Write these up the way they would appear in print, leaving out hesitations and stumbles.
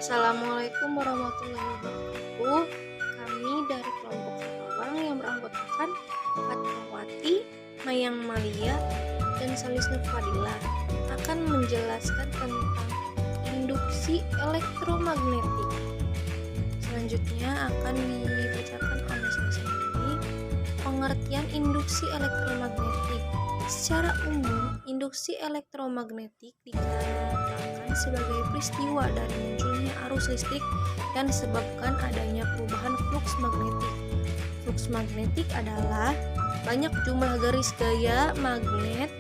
Assalamualaikum warahmatullahi wabarakatuh. Kami dari kelompok Karawang yang beranggotakan Fatmawati, Mayang Malia, dan Salisna Fadila akan menjelaskan tentang induksi elektromagnetik. Selanjutnya akan dibacakan oleh saya sendiri pengertian induksi elektromagnetik. Secara umum, induksi elektromagnetik dikatakan sebagai peristiwa dari munculnya arus listrik yang disebabkan adanya perubahan fluks magnetik. Fluks magnetik adalah banyak jumlah garis gaya magnet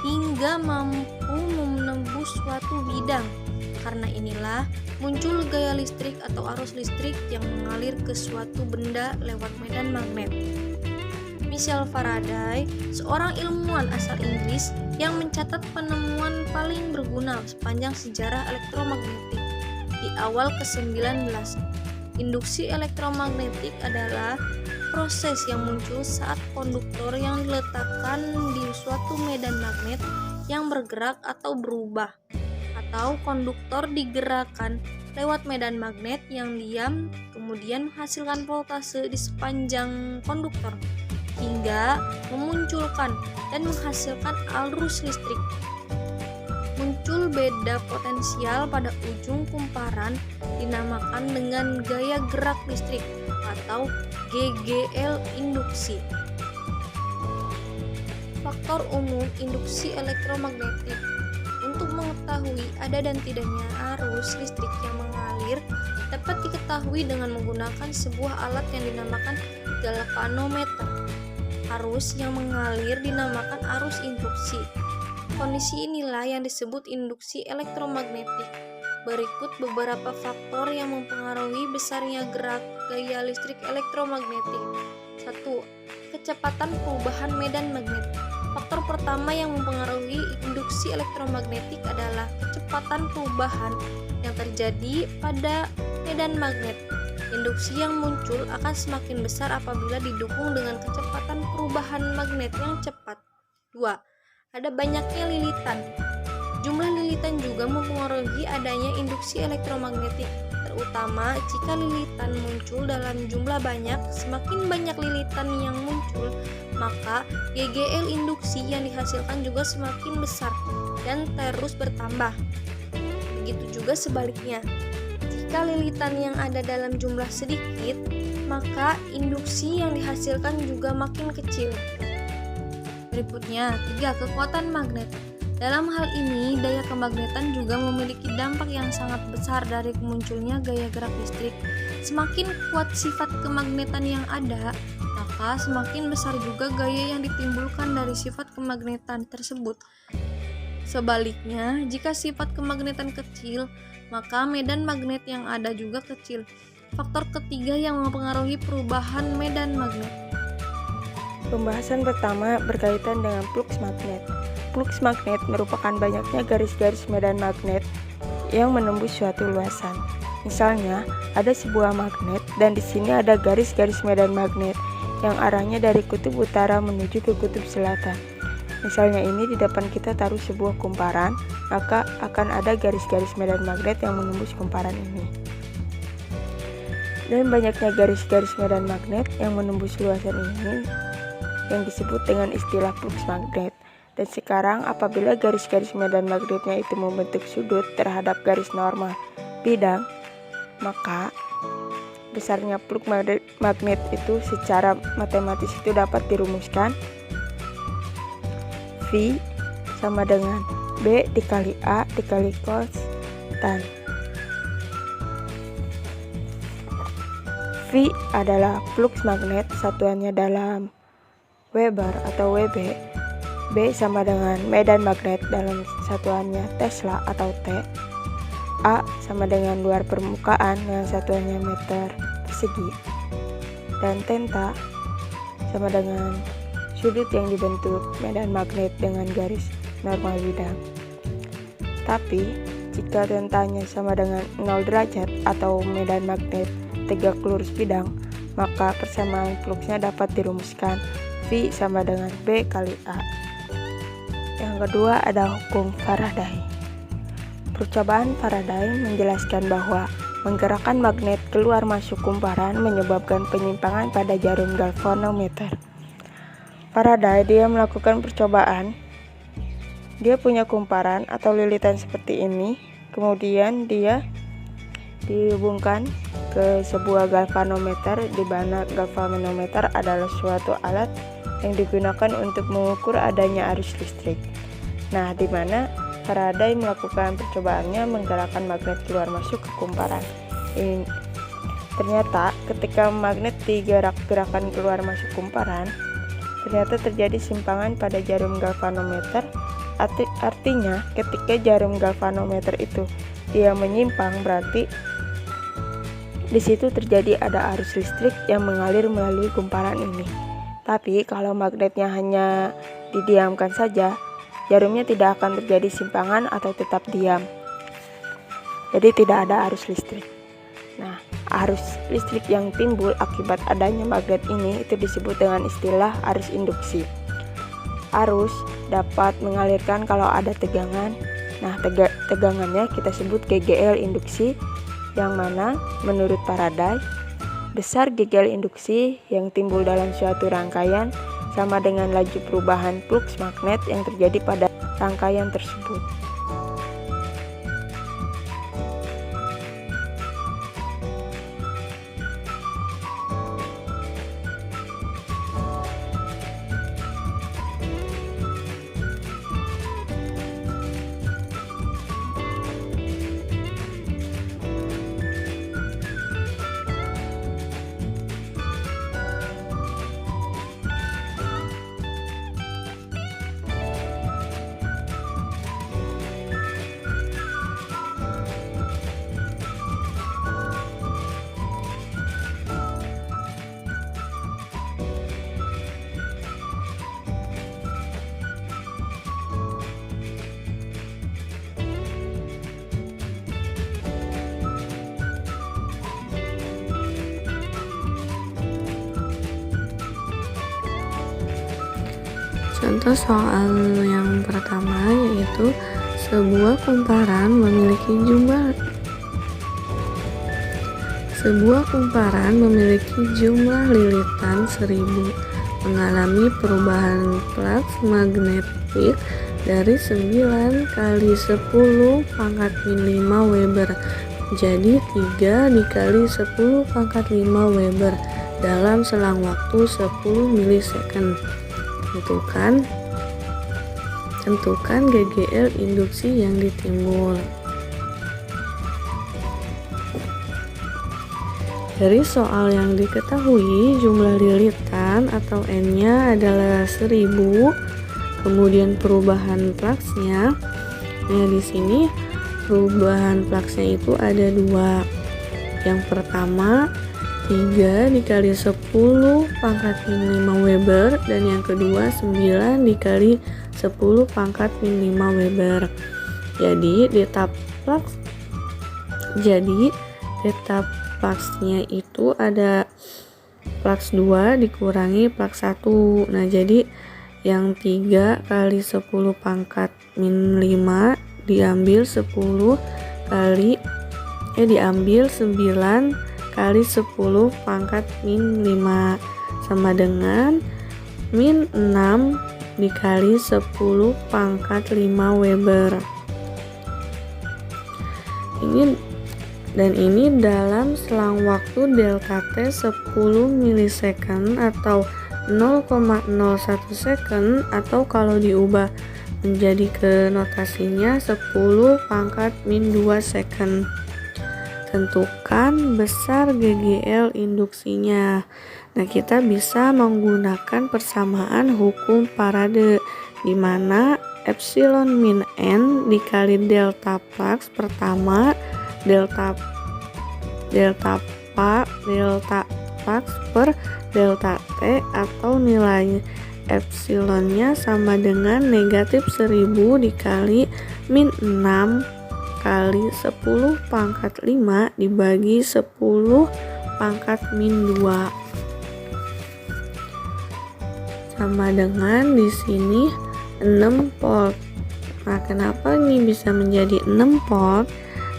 hingga mampu menembus suatu bidang. Karena inilah muncul gaya listrik atau arus listrik yang mengalir ke suatu benda lewat medan magnet. Michael Faraday, seorang ilmuwan asal Inggris yang mencatat penemuan paling berguna sepanjang sejarah elektromagnetik di awal ke-19. Induksi elektromagnetik adalah proses yang muncul saat konduktor yang diletakkan di suatu medan magnet yang bergerak atau berubah, atau konduktor digerakkan lewat medan magnet yang diam, kemudian menghasilkan voltase di sepanjang konduktor hingga memunculkan dan menghasilkan arus listrik. Muncul beda potensial pada ujung kumparan dinamakan dengan gaya gerak listrik atau GGL induksi. Faktor umum induksi elektromagnetik. Untuk mengetahui ada dan tidaknya arus listrik yang mengalir dapat diketahui dengan menggunakan sebuah alat yang dinamakan galvanometer. Arus yang mengalir dinamakan arus induksi. Kondisi inilah yang disebut induksi elektromagnetik. Berikut beberapa faktor yang mempengaruhi besarnya gerak gaya listrik elektromagnetik. 1. Kecepatan perubahan medan magnet. Faktor pertama yang mempengaruhi induksi elektromagnetik adalah kecepatan perubahan yang terjadi pada medan magnet. Induksi yang muncul akan semakin besar apabila didukung dengan kecepatan perubahan magnet yang cepat. 2. Ada banyaknya lilitan. Jumlah lilitan juga mempengaruhi adanya induksi elektromagnetik, terutama jika lilitan muncul dalam jumlah banyak. Semakin banyak lilitan yang muncul, maka GGL induksi yang dihasilkan juga semakin besar dan terus bertambah. Begitu juga sebaliknya. Jika lilitan yang ada dalam jumlah sedikit, maka induksi yang dihasilkan juga makin kecil. Berikutnya, 3. Kekuatan magnet. Dalam hal ini, daya kemagnetan juga memiliki dampak yang sangat besar dari munculnya gaya gerak listrik. Semakin kuat sifat kemagnetan yang ada, maka semakin besar juga gaya yang ditimbulkan dari sifat kemagnetan tersebut. Sebaliknya, jika sifat kemagnetan kecil, maka medan magnet yang ada juga kecil. Faktor ketiga yang mempengaruhi perubahan medan magnet. Pembahasan pertama berkaitan dengan fluks magnet. Fluks magnet merupakan banyaknya garis-garis medan magnet yang menembus suatu luasan. Misalnya, ada sebuah magnet dan di sini ada garis-garis medan magnet yang arahnya dari kutub utara menuju ke kutub selatan. Misalnya ini di depan kita taruh sebuah kumparan, maka akan ada garis-garis medan magnet yang menembus kumparan ini. Dan banyaknya garis-garis medan magnet yang menembus luasan ini yang disebut dengan istilah fluks magnet. Dan sekarang apabila garis-garis medan magnetnya itu membentuk sudut terhadap garis normal bidang, maka besarnya fluks magnet itu secara matematis itu dapat dirumuskan V sama dengan B dikali A dikali cos tan. V adalah fluks magnet, satuannya dalam Weber atau Wb. B sama dengan medan magnet dalam satuannya Tesla atau T. A sama dengan luar permukaan dengan satuannya meter persegi. Dan theta sama dengan sudut yang dibentuk medan magnet dengan garis normal bidang. Tapi, jika theta-nya sama dengan 0 derajat atau medan magnet tegak lurus bidang, maka persamaan fluksnya dapat dirumuskan V sama dengan B kali A. Yang kedua ada hukum Faraday. Percobaan Faraday menjelaskan bahwa Menggerakkan magnet keluar masuk kumparan menyebabkan penyimpangan pada jarum galvanometer. Faraday dia melakukan percobaan. Dia punya kumparan atau lilitan seperti ini, kemudian dia dihubungkan ke sebuah galvanometer, di mana galvanometer adalah suatu alat yang digunakan untuk mengukur adanya arus listrik. Nah, di mana Faraday melakukan percobaannya menggerakkan magnet keluar masuk ke kumparan. Ternyata ketika magnet digerakkan keluar masuk kumparan, ternyata terjadi simpangan pada jarum galvanometer. Artinya ketika jarum galvanometer itu dia menyimpang, berarti di situ terjadi ada arus listrik yang mengalir melalui kumparan ini. Tapi kalau magnetnya hanya didiamkan saja, jarumnya tidak akan terjadi simpangan atau tetap diam. Jadi tidak ada arus listrik. Nah, arus listrik yang timbul akibat adanya magnet ini itu disebut dengan istilah arus induksi. Arus dapat mengalirkan kalau ada tegangan. Nah, tegangannya kita sebut GGL induksi, yang mana menurut Faraday, besar GGL induksi yang timbul dalam suatu rangkaian sama dengan laju perubahan fluks magnet yang terjadi pada rangkaian tersebut. Contoh soal yang pertama yaitu sebuah kumparan memiliki jumlah lilitan 1000 mengalami perubahan flux magnetik dari 9 kali 10 pangkat min 5 Weber jadi 3 dikali 10 pangkat 5 Weber dalam selang waktu 10 milisecond. Tentukan GGL induksi yang ditimbul. Dari soal yang diketahui, jumlah lilitan atau N-nya adalah 1000, kemudian perubahan fluksnya. Nah, di sini perubahan fluksnya itu ada 2. Yang pertama 3 dikali 10 pangkat min 5 Weber dan yang kedua 9 dikali 10 pangkat min 5 Weber. Jadi delta fluxnya itu ada flux 2 dikurangi flux 1. Nah, jadi yang 3 kali 10 pangkat min 5 diambil 9 kali 10 pangkat min 5 sama dengan min 6 dikali 10 pangkat 5 Weber. Ini dalam selang waktu delta T 10 milisecond atau 0,01 second, atau kalau diubah menjadi ke notasinya 10 pangkat min 2 second. Tentukan besar GGL induksinya. Nah, kita bisa menggunakan persamaan hukum Faraday, di mana epsilon min n dikali delta flux pertama delta flux per delta T, atau nilai epsilonnya sama dengan negatif 1000 dikali min 6 kali 10 pangkat 5 dibagi 10 pangkat min 2 sama dengan di sini 6 volt. Nah, kenapa ini bisa menjadi 6 volt?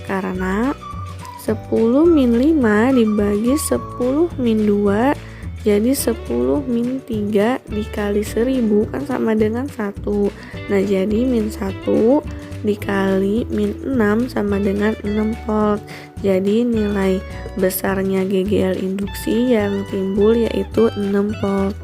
Karena 10 min 5 dibagi 10 min 2 jadi 10 min 3 dikali 1000 kan sama dengan 1. Nah jadi min 1 dikali min 6 sama dengan 6 volt. Jadi nilai besarnya GGL induksi yang timbul yaitu 6 volt.